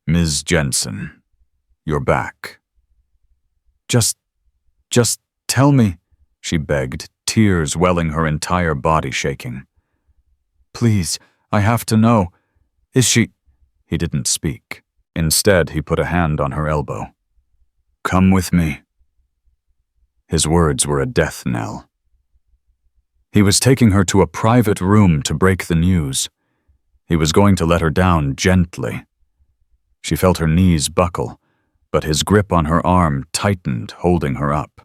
Ms. Jensen, you're back. Just tell me, she begged, tears welling her entire body shaking. Please, I have to know. Is she… He didn't speak. Instead, he put a hand on her elbow. Come with me. His words were a death knell. He was taking her to a private room to break the news. He was going to let her down gently. She felt her knees buckle, but his grip on her arm tightened, holding her up.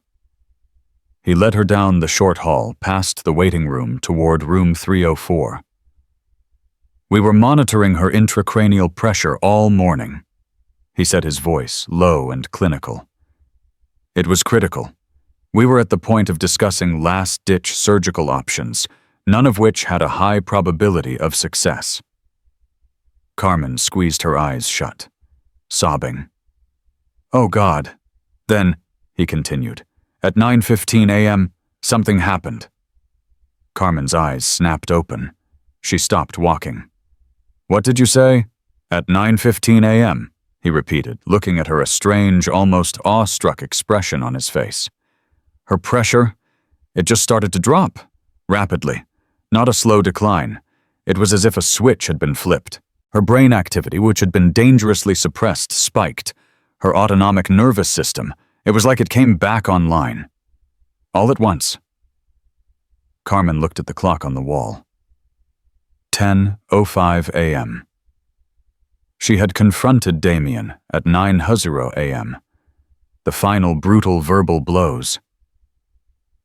He led her down the short hall, past the waiting room, toward room 304. We were monitoring her intracranial pressure all morning. He said, his voice low and clinical. It was critical. We were at the point of discussing last-ditch surgical options, none of which had a high probability of success. Carmen squeezed her eyes shut, sobbing. Oh, God. Then, he continued, at 9:15 a.m., something happened. Carmen's eyes snapped open. She stopped walking. What did you say? At 9:15 a.m., he repeated, looking at her, a strange, almost awestruck expression on his face. Her pressure, it just started to drop, rapidly, not a slow decline. It was as if a switch had been flipped. Her brain activity, which had been dangerously suppressed, spiked. Her autonomic nervous system, it was like it came back online. All at once. Carmen looked at the clock on the wall. 10:05 a.m. She had confronted Damien at 9:00 a.m. The final brutal verbal blows.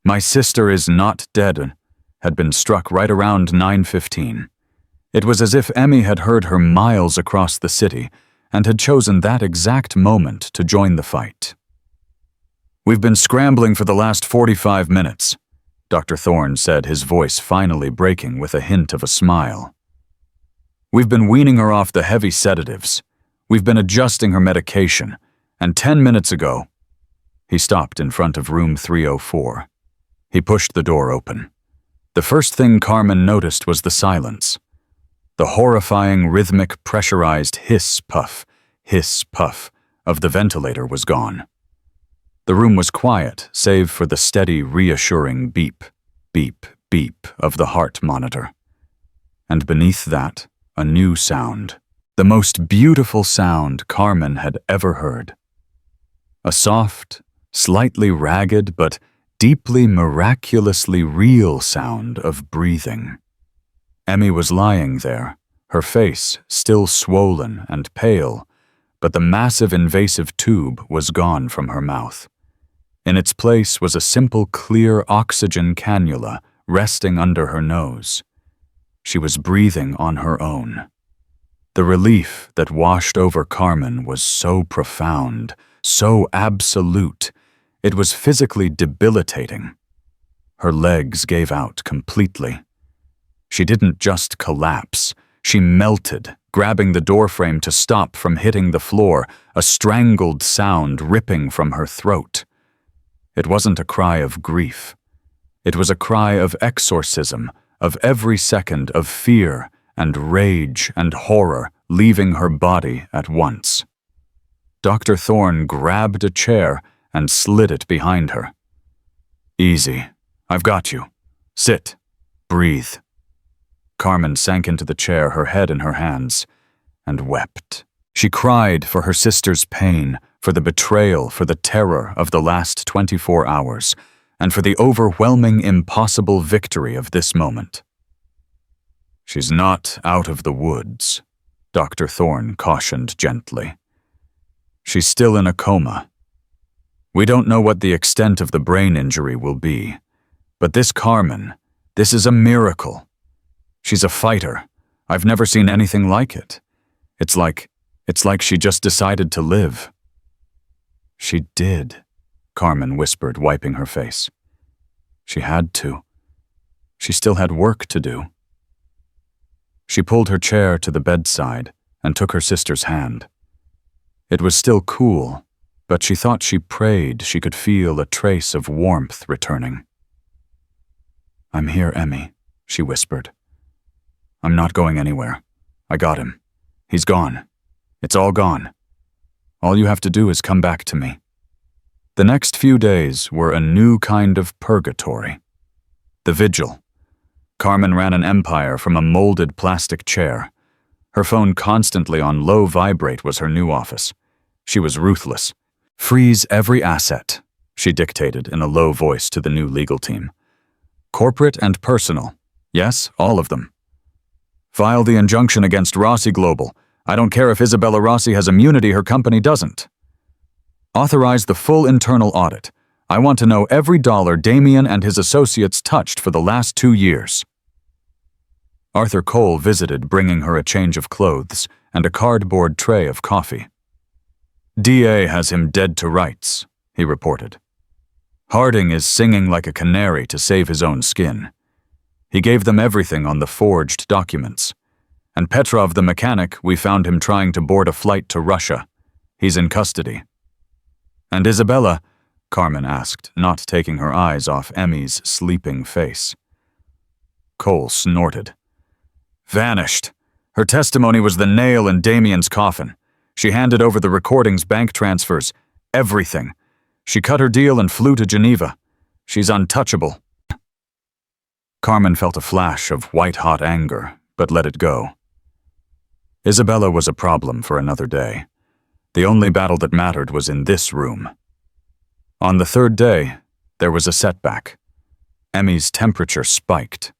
My sister is not dead had been struck right around 9:15. It was as if Emmy had heard her miles across the city and had chosen that exact moment to join the fight. We've been scrambling for the last 45 minutes, Dr. Thorne said, his voice finally breaking with a hint of a smile. We've been weaning her off the heavy sedatives. We've been adjusting her medication, and 10 minutes ago, he stopped in front of room 304. He pushed the door open. The first thing Carmen noticed was the silence. The horrifying, rhythmic, pressurized hiss, puff of the ventilator was gone. The room was quiet, save for the steady, reassuring beep, beep, beep of the heart monitor. And beneath that, a new sound, the most beautiful sound Carmen had ever heard. A soft, slightly ragged, but deeply, miraculously real sound of breathing. Emmy was lying there, her face still swollen and pale, but the massive invasive tube was gone from her mouth. In its place was a simple, clear oxygen cannula resting under her nose. She was breathing on her own. The relief that washed over Carmen was so profound, so absolute, it was physically debilitating. Her legs gave out completely. She didn't just collapse, she melted, grabbing the doorframe to stop from hitting the floor, a strangled sound ripping from her throat. It wasn't a cry of grief. It was a cry of exorcism, of every second of fear and rage and horror leaving her body at once. Dr. Thorne grabbed a chair and slid it behind her. Easy. I've got you. Sit. Breathe. Carmen sank into the chair, her head in her hands, and wept. She cried for her sister's pain, for the betrayal, for the terror of the last 24 hours, and for the overwhelming, impossible victory of this moment. She's not out of the woods, Dr. Thorne cautioned gently. She's still in a coma. We don't know what the extent of the brain injury will be, but this Carmen, this is a miracle. She's a fighter. I've never seen anything like it. It's like she just decided to live. She did, Carmen whispered, wiping her face. She had to. She still had work to do. She pulled her chair to the bedside and took her sister's hand. It was still cool, but she thought she prayed she could feel a trace of warmth returning. "I'm here, Emmy," she whispered. "I'm not going anywhere. I got him. He's gone. It's all gone. All you have to do is come back to me." The next few days were a new kind of purgatory. The vigil. Carmen ran an empire from a molded plastic chair. Her phone constantly on low vibrate was her new office. She was ruthless. "Freeze every asset," she dictated in a low voice to the new legal team. "Corporate and personal. Yes, all of them. File the injunction against Rossi Global. I don't care if Isabella Rossi has immunity, her company doesn't. Authorize the full internal audit. I want to know every dollar Damien and his associates touched for the last 2 years." Arthur Cole visited, bringing her a change of clothes and a cardboard tray of coffee. "DA has him dead to rights," he reported. "Harding is singing like a canary to save his own skin. He gave them everything on the forged documents. And Petrov the mechanic, we found him trying to board a flight to Russia. He's in custody." "And Isabella?" Carmen asked, not taking her eyes off Emmy's sleeping face. Cole snorted. "Vanished. Her testimony was the nail in Damien's coffin. She handed over the recordings, bank transfers, everything. She cut her deal and flew to Geneva. She's untouchable." Carmen felt a flash of white-hot anger, but let it go. Isabella was a problem for another day. The only battle that mattered was in this room. On the third day, there was a setback. Emmy's temperature spiked.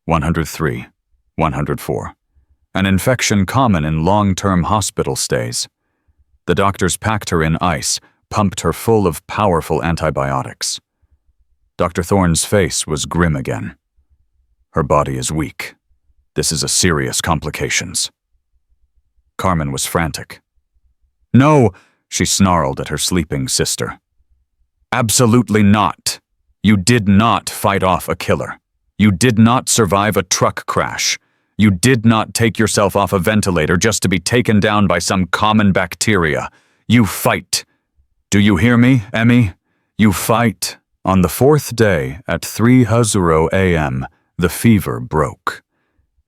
103, 104. An infection common in long-term hospital stays. The doctors packed her in ice, pumped her full of powerful antibiotics. Dr. Thorne's face was grim again. "Her body is weak. This is a serious complications." Carmen was frantic. "No," she snarled at her sleeping sister. "Absolutely not. You did not fight off a killer. You did not survive a truck crash. You did not take yourself off a ventilator just to be taken down by some common bacteria. You fight. Do you hear me, Emmy? You fight." On the fourth day, at 3:00 a.m., the fever broke.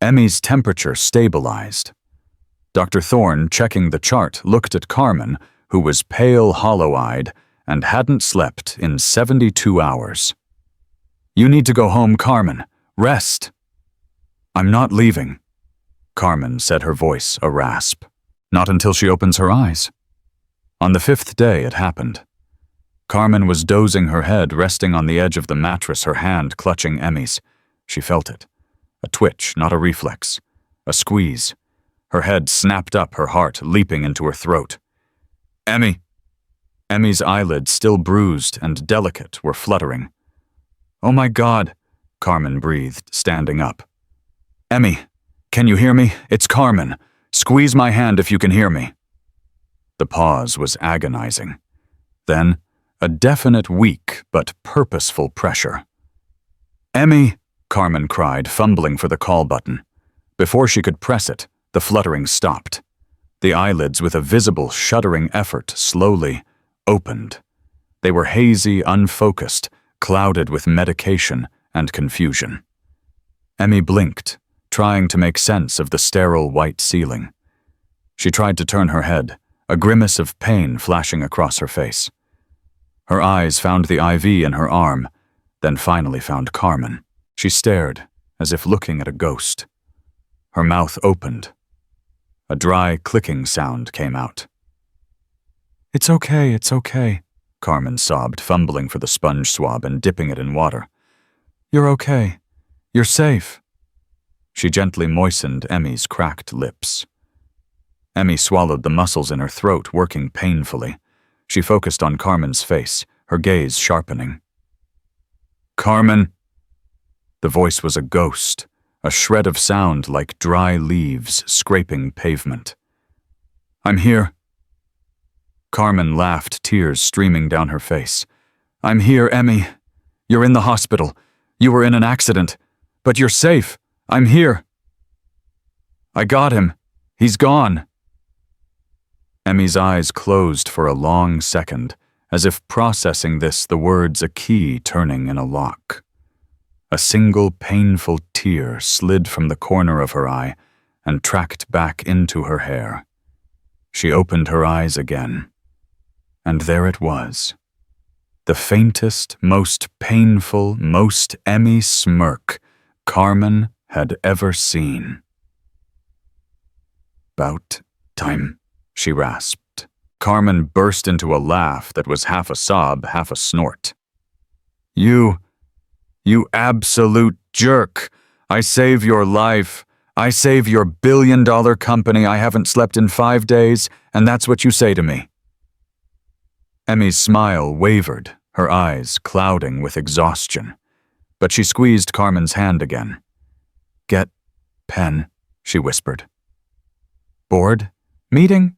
Emmy's temperature stabilized. Dr. Thorne, checking the chart, looked at Carmen, who was pale, hollow-eyed, and hadn't slept in 72 hours. "You need to go home, Carmen. Rest." "I'm not leaving," Carmen said, her voice a rasp. "Not until she opens her eyes." On the 5th day, it happened. Carmen was dozing, her head resting on the edge of the mattress, her hand clutching Emmy's. She felt it. A twitch, not a reflex. A squeeze. Her head snapped up, her heart leaping into her throat. "Emmy!" Emmy's eyelids, still bruised and delicate, were fluttering. "Oh my God," Carmen breathed, standing up. "Emmy, can you hear me? It's Carmen. Squeeze my hand if you can hear me." The pause was agonizing. Then, a definite, weak but purposeful pressure. "Emmy!" Carmen cried, fumbling for the call button. Before she could press it, the fluttering stopped. The eyelids, with a visible, shuddering effort, slowly opened. They were hazy, unfocused, clouded with medication and confusion. Emmy blinked, trying to make sense of the sterile white ceiling. She tried to turn her head, a grimace of pain flashing across her face. Her eyes found the IV in her arm, then finally found Carmen. She stared, as if looking at a ghost. Her mouth opened. A dry, clicking sound came out. It's okay, Carmen sobbed, fumbling for the sponge swab and dipping it in water. "You're okay. You're safe." She gently moistened Emmy's cracked lips. Emmy swallowed, the muscles in her throat working painfully. She focused on Carmen's face, her gaze sharpening. "Carmen!" The voice was a ghost, a shred of sound like dry leaves scraping pavement. "I'm here." Carmen laughed, tears streaming down her face. "I'm here, Emmy. You're in the hospital. You were in an accident. But you're safe. I'm here." "I got him. He's gone." Emmy's eyes closed for a long second, as if processing this, the words a key turning in a lock. A single painful tear slid from the corner of her eye and tracked back into her hair. She opened her eyes again, and there it was. The faintest, most painful, most Emmy smirk Carmen had ever seen. "About time," she rasped. Carmen burst into a laugh that was half a sob, half a snort. You absolute jerk. I save your life. I save your billion-dollar company. I haven't slept in 5 days, and that's what you say to me." Emmy's smile wavered, her eyes clouding with exhaustion. But she squeezed Carmen's hand again. "Get pen," she whispered. "Bored? Meeting?"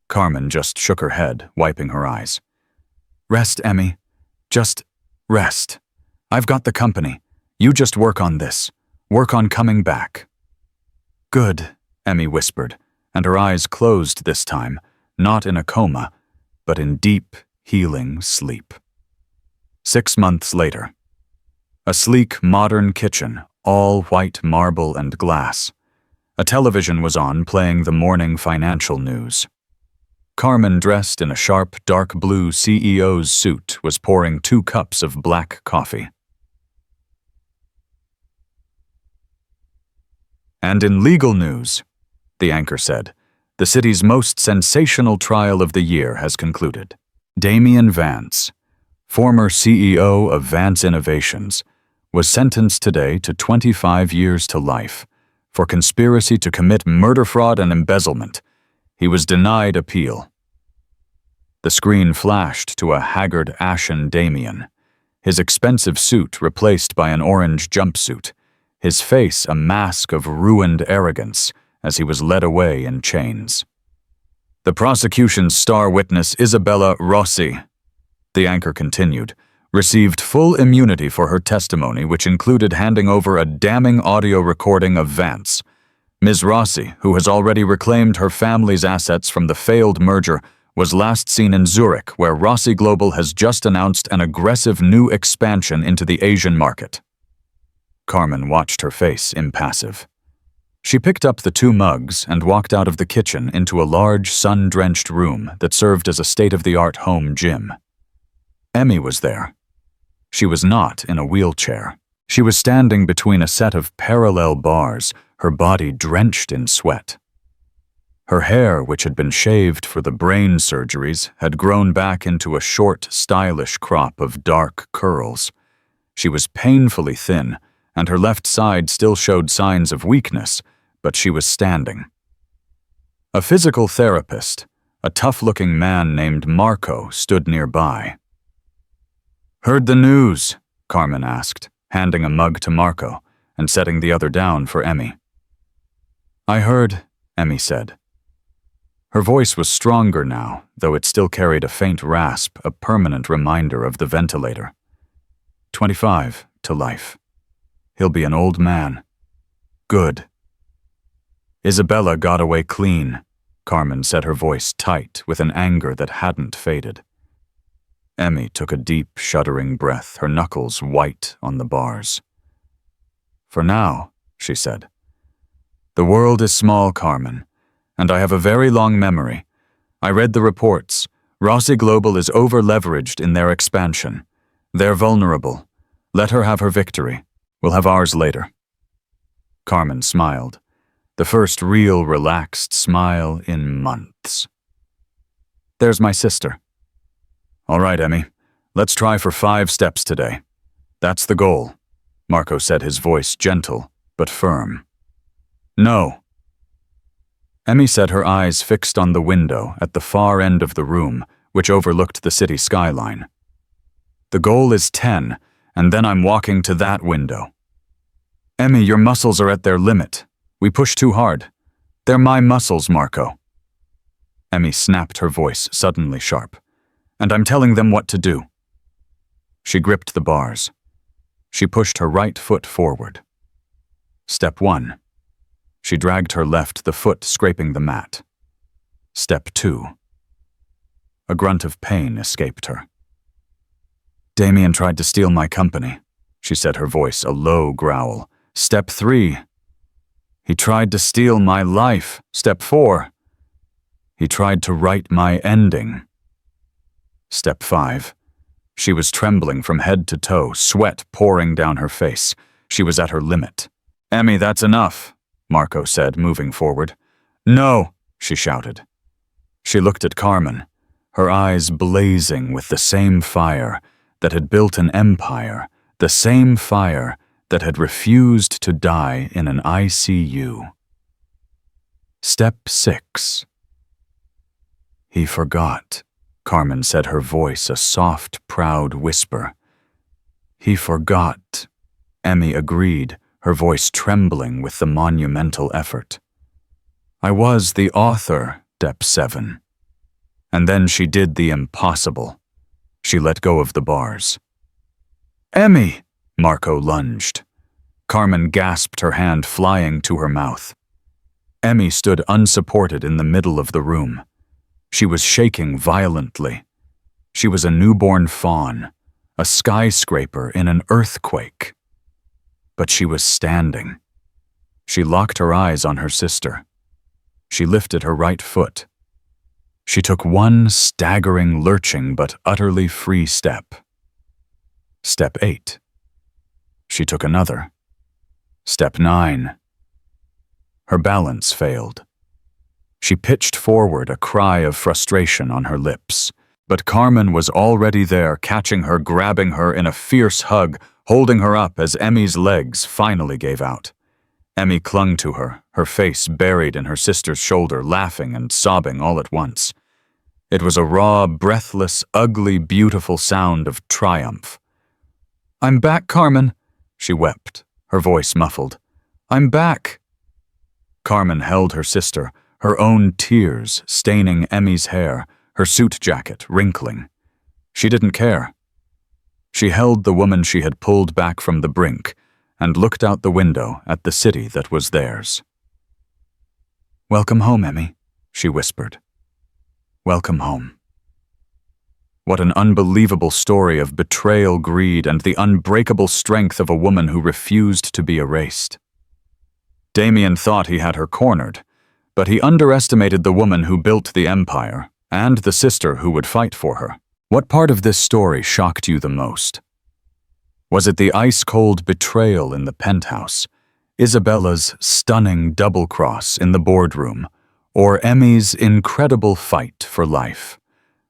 Carmen just shook her head, wiping her eyes. "Rest, Emmy. Just rest. I've got the company. You just work on this. Work on coming back." "Good," Emmy whispered, and her eyes closed this time, not in a coma, but in deep, healing sleep. 6 months later. A sleek, modern kitchen, all white marble and glass. A television was on, playing the morning financial news. Carmen, dressed in a sharp, dark blue CEO's suit, was pouring 2 cups of black coffee. "And in legal news," the anchor said, "the city's most sensational trial of the year has concluded. Damien Vance, former CEO of Vance Innovations, was sentenced today to 25 years to life for conspiracy to commit murder, fraud, and embezzlement. He was denied appeal." The screen flashed to a haggard, ashen Damien, his expensive suit replaced by an orange jumpsuit, his face a mask of ruined arrogance as he was led away in chains. "The prosecution's star witness, Isabella Rossi," the anchor continued, "received full immunity for her testimony, which included handing over a damning audio recording of Vance. Ms. Rossi, who has already reclaimed her family's assets from the failed merger, was last seen in Zurich, where Rossi Global has just announced an aggressive new expansion into the Asian market." Carmen watched her face impassive. She picked up the 2 mugs and walked out of the kitchen into a large, sun-drenched room that served as a state-of-the-art home gym. Emmy was there. She was not in a wheelchair. She was standing between a set of parallel bars, her body drenched in sweat. Her hair, which had been shaved for the brain surgeries, had grown back into a short, stylish crop of dark curls. She was painfully thin, and her left side still showed signs of weakness, but she was standing. A physical therapist, a tough-looking man named Marco, stood nearby. "Heard the news?" Carmen asked, handing a mug to Marco and setting the other down for Emmy. "I heard," Emmy said. Her voice was stronger now, though it still carried a faint rasp, a permanent reminder of the ventilator. 25 to life. He'll be an old man. Good. Isabella got away clean, Carmen said, her voice tight with an anger that hadn't faded. Emmy took a deep, shuddering breath, her knuckles white on the bars. "For now," she said. "The world is small, Carmen, and I have a very long memory. I read the reports. Rossi Global is over-leveraged in their expansion. They're vulnerable. Let her have her victory. We'll have ours later." Carmen smiled, the first real relaxed smile in months. "There's my sister." "All right, Emmy. Let's try for 5 steps today. That's the goal," Marco said, his voice gentle but firm. "No." Emmy said, her eyes fixed on the window at the far end of the room, which overlooked the city skyline. "The goal is 10, and then I'm walking to that window." "Emmy, your muscles are at their limit. We push too hard. They're my muscles, Marco." Emmy snapped, her voice suddenly sharp. "And I'm telling them what to do." She gripped the bars. She pushed her right foot forward. Step 1. She dragged her left, the foot scraping the mat. Step 2. A grunt of pain escaped her. Damien tried to steal my company, she said, her voice a low growl. Step 3. He tried to steal my life. Step 4. He tried to write my ending. Step 5. She was trembling from head to toe, sweat pouring down her face. She was at her limit. Emmy, that's enough, Marco said, moving forward. No, she shouted. She looked at Carmen, her eyes blazing with the same fire that had built an empire, the same fire that had refused to die in an ICU. Step 6. He forgot, Carmen said, her voice a soft, proud whisper. He forgot, Emmy agreed, her voice trembling with the monumental effort. I was the author, Step 7. And then she did the impossible. She let go of the bars. Emmy! Marco lunged. Carmen gasped, her hand flying to her mouth. Emmy stood unsupported in the middle of the room. She was shaking violently. She was a newborn fawn, a skyscraper in an earthquake. But she was standing. She locked her eyes on her sister. She lifted her right foot. She took one staggering, lurching, but utterly free step. Step 8. She took another. Step 9. Her balance failed. She pitched forward, a cry of frustration on her lips. But Carmen was already there, catching her, grabbing her in a fierce hug, holding her up as Emmy's legs finally gave out. Emmy clung to her, her face buried in her sister's shoulder, laughing and sobbing all at once. It was a raw, breathless, ugly, beautiful sound of triumph. I'm back, Carmen, she wept, her voice muffled. I'm back. Carmen held her sister, her own tears staining Emmy's hair, her suit jacket wrinkling. She didn't care. She held the woman she had pulled back from the brink and looked out the window at the city that was theirs. Welcome home, Emmy, she whispered. Welcome home. What an unbelievable story of betrayal, greed, and the unbreakable strength of a woman who refused to be erased. Damien thought he had her cornered, but he underestimated the woman who built the empire and the sister who would fight for her. What part of this story shocked you the most? Was it the ice-cold betrayal in the penthouse, Isabella's stunning double-cross in the boardroom, or Emmy's incredible fight for life?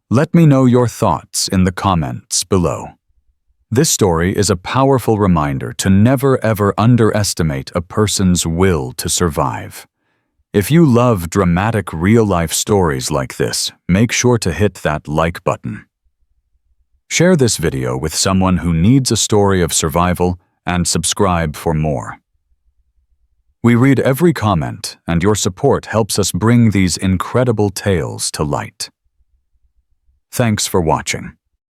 Let me know your thoughts in the comments below. This story is a powerful reminder to never ever underestimate a person's will to survive. If you love dramatic real-life stories like this, make sure to hit that like button. Share this video with someone who needs a story of survival and subscribe for more. We read every comment, and your support helps us bring these incredible tales to light. Thanks for watching.